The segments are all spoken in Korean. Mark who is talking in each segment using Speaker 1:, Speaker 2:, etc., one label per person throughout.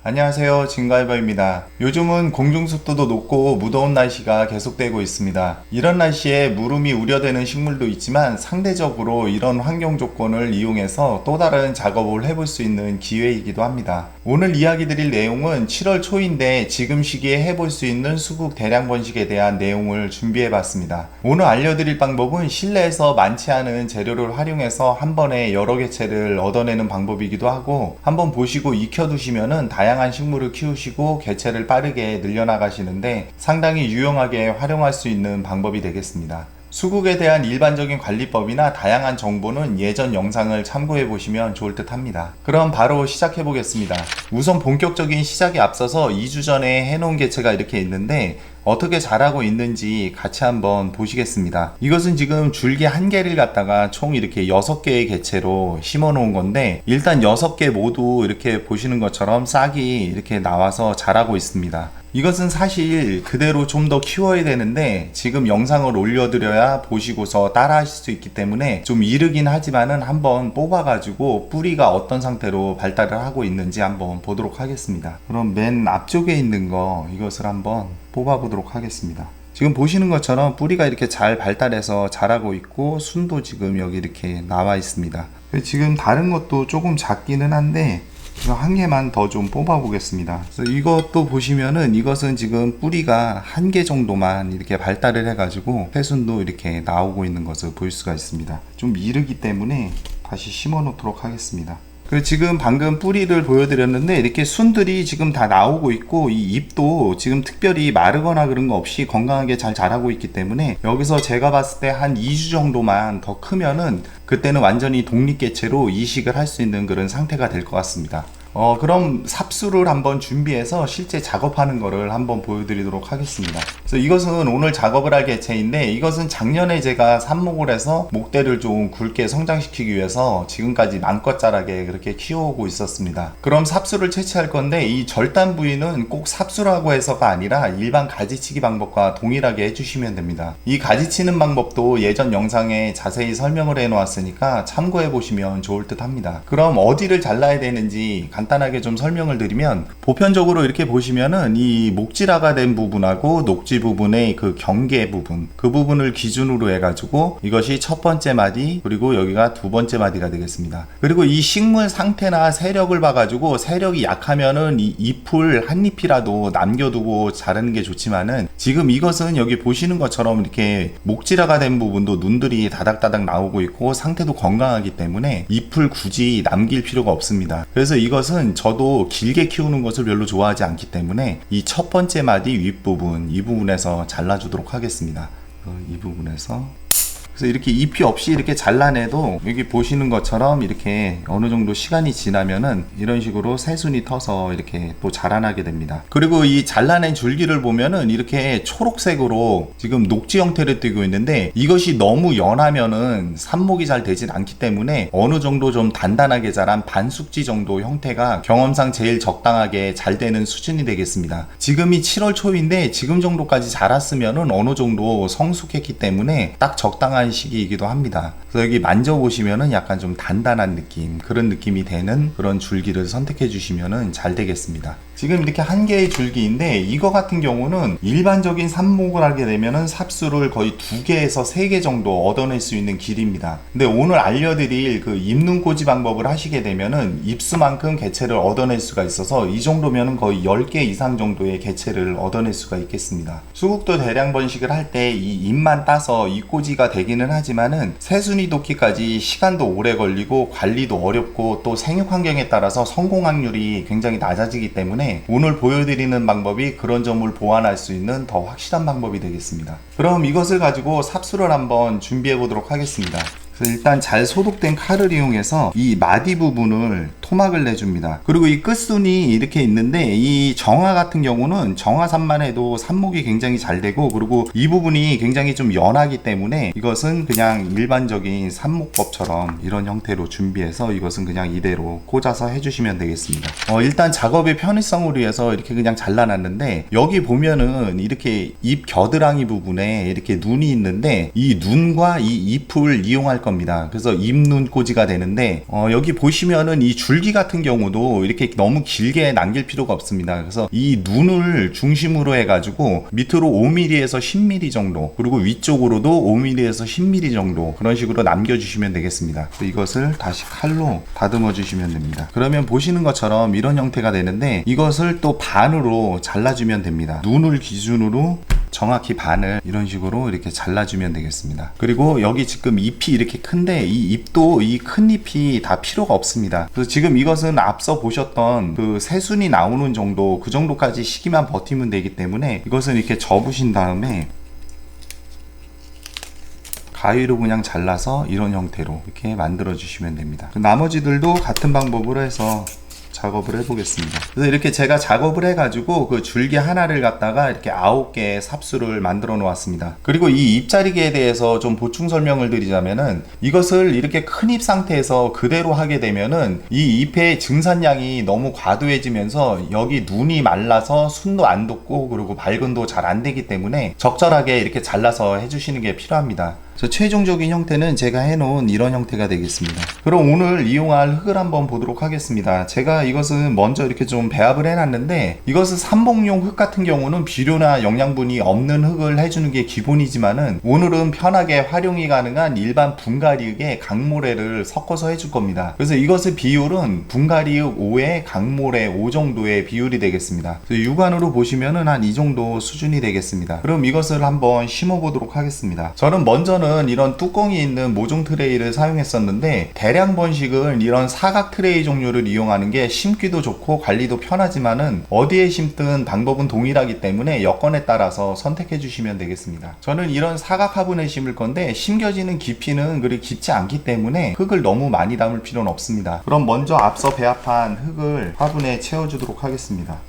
Speaker 1: 안녕하세요, 진가이버입니다. 요즘은 공중습도도 높고 무더운 날씨가 계속되고 있습니다. 이런 날씨에 무름이 우려되는 식물도 있지만 상대적으로 이런 환경 조건을 이용해서 또 다른 작업을 해볼 수 있는 기회이기도 합니다. 오늘 이야기 드릴 내용은 7월 초인데 지금 시기에 해볼 수 있는 수국 대량 번식에 대한 내용을 준비해 봤습니다. 오늘 알려드릴 방법은 실내에서 많지 않은 재료를 활용해서 한 번에 여러 개체를 얻어내는 방법이기도 하고, 한번 보시고 익혀두시면은 다양한 식물을 키우시고 개체를 빠르게 늘려나가시는데 상당히 유용하게 활용할 수 있는 방법이 되겠습니다. 수국에 대한 일반적인 관리법이나 다양한 정보는 예전 영상을 참고해 보시면 좋을 듯 합니다. 그럼 바로 시작해 보겠습니다. 우선 본격적인 시작에 앞서서 2주 전에 해놓은 개체가 이렇게 있는데 어떻게 자라고 있는지 같이 한번 보시겠습니다. 이것은 지금 줄기 한 개를 갖다가 총 이렇게 6개의 개체로 심어 놓은 건데, 일단 6개 모두 이렇게 보시는 것처럼 싹이 이렇게 나와서 자라고 있습니다. 이것은 사실 그대로 좀 더 키워야 되는데 지금 영상을 올려드려야 보시고서 따라 하실 수 있기 때문에 좀 이르긴 하지만은 한번 뽑아가지고 뿌리가 어떤 상태로 발달을 하고 있는지 한번 보도록 하겠습니다. 그럼 맨 앞쪽에 있는 거, 이것을 한번 뽑아 보도록 하겠습니다. 지금 보시는 것처럼 뿌리가 이렇게 잘 발달해서 자라고 있고 순도 지금 여기 이렇게 나와 있습니다. 지금 다른 것도 조금 작기는 한데 이거 한 개만 더 좀 뽑아 보겠습니다. 그래서 이것도 보시면은 이것은 지금 뿌리가 한 개 정도만 이렇게 발달을 해가지고 새순도 이렇게 나오고 있는 것을 볼 수가 있습니다. 좀 이르기 때문에 다시 심어 놓도록 하겠습니다. 그리고 지금 방금 뿌리를 보여드렸는데 이렇게 순들이 지금 다 나오고 있고, 이 잎도 지금 특별히 마르거나 그런 거 없이 건강하게 잘 자라고 있기 때문에 여기서 제가 봤을 때 한 2주 정도만 더 크면은 그때는 완전히 독립개체로 이식을 할 수 있는 그런 상태가 될 것 같습니다. 그럼 삽수를 한번 준비해서 실제 작업하는 거를 한번 보여드리도록 하겠습니다. 그래서 이것은 오늘 작업을 할 개체인데, 이것은 작년에 제가 삽목을 해서 목대를 좀 굵게 성장시키기 위해서 지금까지 맘껏 자라게 그렇게 키워오고 있었습니다. 그럼 삽수를 채취할 건데 이 절단 부위는 꼭 삽수라고 해서가 아니라 일반 가지치기 방법과 동일하게 해주시면 됩니다. 이 가지치는 방법도 예전 영상에 자세히 설명을 해 놓았으니까 참고해 보시면 좋을 듯 합니다. 그럼 어디를 잘라야 되는지 간단하게 좀 설명을 드리면, 보편적으로 이렇게 보시면은 이 목질화가 된 부분하고 녹지 부분의 그 경계 부분, 그 부분을 기준으로 해가지고 이것이 첫 번째 마디, 그리고 여기가 두 번째 마디가 되겠습니다. 그리고 이 식물 상태나 세력을 봐가지고 세력이 약하면은 이 잎을 한 잎이라도 남겨두고 자르는 게 좋지만은, 지금 이것은 여기 보시는 것처럼 이렇게 목질화가 된 부분도 눈들이 다닥다닥 나오고 있고 상태도 건강하기 때문에 잎을 굳이 남길 필요가 없습니다. 그래서 이것은 저도 길게 키우는 것을 별로 좋아하지 않기 때문에 이 첫 번째 마디 윗부분, 이 부분에서 잘라주도록 하겠습니다. 이 부분에서, 그래서 이렇게 잎이 없이 이렇게 잘라내도 여기 보시는 것처럼 이렇게 어느 정도 시간이 지나면은 이런 식으로 새순이 터서 이렇게 또 자라나게 됩니다. 그리고 이 잘라낸 줄기를 보면은 이렇게 초록색으로 지금 녹지 형태를 띠고 있는데, 이것이 너무 연하면은 삽목이 잘 되진 않기 때문에 어느 정도 좀 단단하게 자란 반숙지 정도 형태가 경험상 제일 적당하게 잘 되는 수준이 되겠습니다. 지금이 7월 초인데 지금 정도까지 자랐으면은 어느 정도 성숙했기 때문에 딱 적당한 시기이기도 합니다. 그래서 여기 만져보시면은 약간 좀 단단한 느낌, 그런 느낌이 되는 그런 줄기를 선택해 주시면은 잘 되겠습니다. 지금 이렇게 한 개의 줄기인데, 이거 같은 경우는 일반적인 삽목을 하게 되면은 삽수를 거의 2개에서 3개 정도 얻어낼 수 있는 길입니다. 근데 오늘 알려드릴 그 잎눈 꽂이 방법을 하시게 되면은 잎수만큼 개체를 얻어낼 수가 있어서 이 정도면은 거의 10개 이상 정도의 개체를 얻어낼 수가 있겠습니다. 수국도 대량 번식을 할 때 이 잎만 따서 잎꽂이가 되기는 하지만은 새순이 돋기까지 시간도 오래 걸리고 관리도 어렵고 또 생육 환경에 따라서 성공 확률이 굉장히 낮아지기 때문에 오늘 보여드리는 방법이 그런 점을 보완할 수 있는 더 확실한 방법이 되겠습니다. 그럼 이것을 가지고 삽수를 한번 준비해 보도록 하겠습니다. 그래서 일단 잘 소독된 칼을 이용해서 이 마디 부분을 토막을 내줍니다. 그리고 이 끝순이 이렇게 있는데, 이 정화 같은 경우는 정화삽만 해도 삽목이 굉장히 잘 되고, 그리고 이 부분이 굉장히 좀 연하기 때문에 이것은 그냥 일반적인 삽목법처럼 이런 형태로 준비해서 이것은 그냥 이대로 꽂아서 해주시면 되겠습니다. 일단 작업의 편의성을 위해서 이렇게 그냥 잘라놨는데, 여기 보면은 이렇게 잎 겨드랑이 부분에 이렇게 눈이 있는데 이 눈과 이 잎을 이용할 겁니다. 그래서 잎눈꽂이가 되는데, 여기 보시면은 이 줄 줄기 같은 경우도 이렇게 너무 길게 남길 필요가 없습니다. 그래서 이 눈을 중심으로 해가지고 밑으로 5mm에서 10mm 정도, 그리고 위쪽으로도 5mm에서 10mm 정도 그런 식으로 남겨주시면 되겠습니다. 이것을 다시 칼로 다듬어 주시면 됩니다. 그러면 보시는 것처럼 이런 형태가 되는데, 이것을 또 반으로 잘라주면 됩니다. 눈을 기준으로 정확히 반을 이런 식으로 이렇게 잘라주면 되겠습니다. 그리고 여기 지금 잎이 이렇게 큰데, 이 잎도 이 큰 잎이 다 필요가 없습니다. 그래서 지금 이것은 앞서 보셨던 그 새순이 나오는 정도, 그 정도까지 시기만 버티면 되기 때문에 이것은 이렇게 접으신 다음에 가위로 그냥 잘라서 이런 형태로 이렇게 만들어 주시면 됩니다. 나머지들도 같은 방법으로 해서 작업을 해보겠습니다. 그래서 이렇게 제가 작업을 해가지고 그 줄기 하나를 갖다가 이렇게 9개의 삽수를 만들어 놓았습니다. 그리고 이 잎자리개에 대해서 좀 보충 설명을 드리자면은, 이것을 이렇게 큰 잎 상태에서 그대로 하게 되면은 이 잎의 증산량이 너무 과도해지면서 여기 눈이 말라서 순도 안 돋고 그리고 발근도 잘 안 되기 때문에 적절하게 이렇게 잘라서 해주시는 게 필요합니다. 그래서 최종적인 형태는 제가 해놓은 이런 형태가 되겠습니다. 그럼 오늘 이용할 흙을 한번 보도록 하겠습니다. 제가 이것은 먼저 이렇게 좀 배합을 해놨는데, 이것은 삼봉용 흙 같은 경우는 비료나 영양분이 없는 흙을 해주는 게 기본이지만은, 오늘은 편하게 활용이 가능한 일반 분갈이흙에 강모래를 섞어서 해줄 겁니다. 그래서 이것의 비율은 분갈이흙 5에 강모래 5 정도의 비율이 되겠습니다. 육안으로 보시면은 한 이 정도 수준이 되겠습니다. 그럼 이것을 한번 심어 보도록 하겠습니다. 저는 먼저는 이런 뚜껑이 있는 모종 트레이를 사용했었는데, 대량 번식은 이런 사각 트레이 종류를 이용하는 게 심기도 좋고 관리도 편하지만은 어디에 심든 방법은 동일하기 때문에 여건에 따라서 선택해 주시면 되겠습니다. 저는 이런 사각 화분에 심을 건데, 심겨지는 깊이는 그리 깊지 않기 때문에 흙을 너무 많이 담을 필요는 없습니다. 그럼 먼저 앞서 배합한 흙을 화분에 채워주도록 하겠습니다.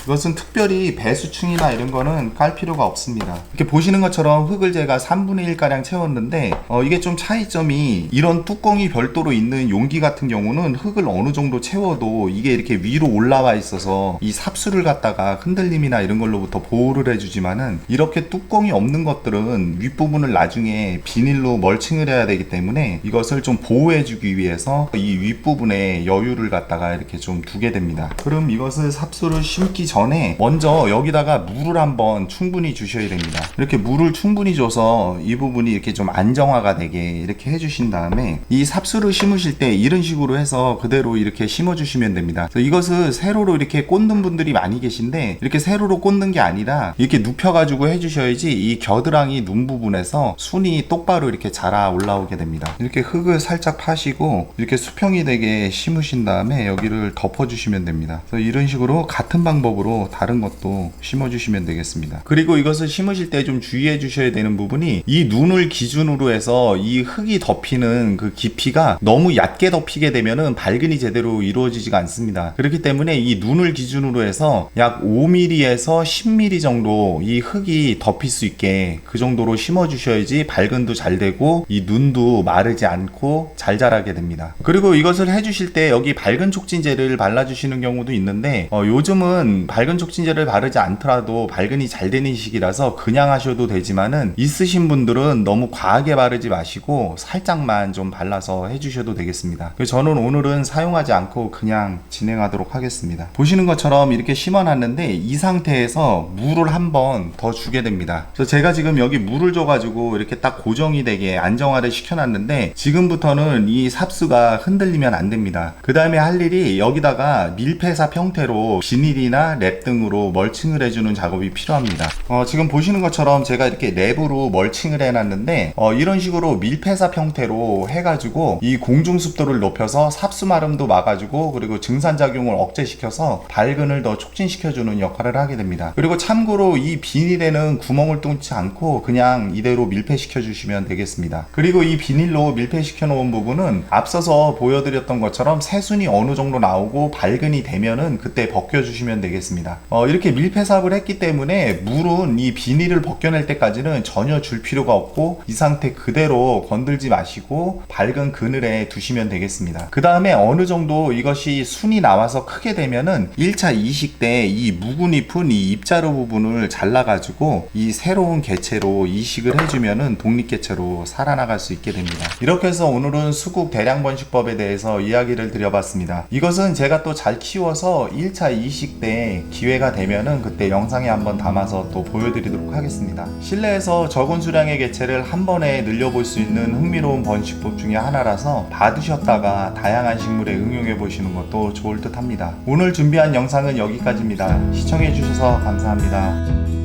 Speaker 1: 이것은 특별히 배수충이나 이런 거는 깔 필요가 없습니다. 이렇게 보시는 것처럼 흙을 제가 3분의 1 가량 채웠는데, 이게 좀 차이점이, 이런 뚜껑이 별도로 있는 용기 같은 경우는 흙을 어느 정도 채워도 이게 이렇게 위로 올라와 있어서 이 삽수를 갖다가 흔들림이나 이런 걸로부터 보호를 해주지만은, 이렇게 뚜껑이 없는 것들은 윗부분을 나중에 비닐로 멀칭을 해야 되기 때문에 이것을 좀 보호해주기 위해서 이 윗부분에 여유를 갖다가 이렇게 좀 두게 됩니다. 그럼 이것을 삽수를 심기 전에 먼저 여기다가 물을 한번 충분히 주셔야 됩니다. 이렇게 물을 충분히 줘서 이 부분이 이렇게 좀 안정화가 되게 이렇게 해주신 다음에, 이 삽수를 심으실 때 이런 식으로 해서 그대로 이렇게 심어 주시면 됩니다. 그래서 이것을 세로로 이렇게 꽂는 분들이 많이 계신데, 이렇게 세로로 꽂는 게 아니라 이렇게 눕혀 가지고 해주셔야지 이 겨드랑이 눈 부분에서 순이 똑바로 이렇게 자라 올라오게 됩니다. 이렇게 흙을 살짝 파시고 이렇게 수평이 되게 심으신 다음에 여기를 덮어 주시면 됩니다. 그래서 이런 식으로 같은 방법으로 다른 것도 심어주시면 되겠습니다. 그리고 이것을 심으실 때 좀 주의해 주셔야 되는 부분이, 이 눈을 기준으로 해서 이 흙이 덮이는 그 깊이가 너무 얕게 덮이게 되면은 발근이 제대로 이루어지지가 않습니다. 그렇기 때문에 이 눈을 기준으로 해서 약 5mm에서 10mm 정도 이 흙이 덮일 수 있게 그 정도로 심어 주셔야지 발근도 잘 되고 이 눈도 마르지 않고 잘 자라게 됩니다. 그리고 이것을 해주실 때 여기 밝은 촉진제를 발라주시는 경우도 있는데, 요즘은 밝은 촉진제를 바르지 않더라도 발근이 잘 되는 시기라서 그냥 하셔도 되지만은, 있으신 분들은 너무 과하게 바르지 마시고 살짝만 좀 발라서 해주셔도 되겠습니다. 그래서 저는 오늘은 사용하지 않고 그냥 진행하도록 하겠습니다. 보시는 것처럼 이렇게 심어놨는데, 이 상태에서 물을 한 번 더 주게 됩니다. 그래서 제가 지금 여기 물을 줘가지고 이렇게 딱 고정이 되게 안정화를 시켜놨는데, 지금부터는 이 삽수가 흔들리면 안 됩니다. 그 다음에 할 일이, 여기다가 밀폐삽 형태로 비닐이나 랩 등으로 멀칭을 해주는 작업이 필요합니다. 지금 보시는 것처럼 제가 이렇게 랩으로 멀칭을 해놨는데, 이런 식으로 밀폐삽 형태로 해가지고 이 공중 습도를 높여서 삽수 마름도 막아주고, 그리고 증산작용을 억제시켜서 발근을 더 촉진시켜주는 역할을 하게 됩니다. 그리고 참고로 이 비닐에는 구멍을 뚫지 않고 그냥 이대로 밀폐시켜 주시면 되겠습니다. 그리고 이 비닐로 밀폐시켜 놓은 부분은 앞서서 보여드렸던 것처럼 새순이 어느 정도 나오고 발근이 되면은 그때 벗겨 주시면 되겠습니다. 되겠습니다. 이렇게 밀폐삽을 했기 때문에 물은 이 비닐을 벗겨낼 때까지는 전혀 줄 필요가 없고 이 상태 그대로 건들지 마시고 밝은 그늘에 두시면 되겠습니다. 그 다음에 어느 정도 이것이 순이 나와서 크게 되면은 1차 이식 때 이 묵은 잎은 이 잎자루 부분을 잘라가지고 이 새로운 개체로 이식을 해주면은 독립개체로 살아나갈 수 있게 됩니다. 이렇게 해서 오늘은 수국 대량번식법에 대해서 이야기를 드려봤습니다. 이것은 제가 또 잘 키워서 1차 이식 때 기회가 되면은 그때 영상에 한번 담아서 또 보여드리도록 하겠습니다. 실내에서 적은 수량의 개체를 한 번에 늘려볼 수 있는 흥미로운 번식법 중에 하나라서 받으셨다가 다양한 식물에 응용해 보시는 것도 좋을 듯 합니다. 오늘 준비한 영상은 여기까지입니다. 시청해 주셔서 감사합니다.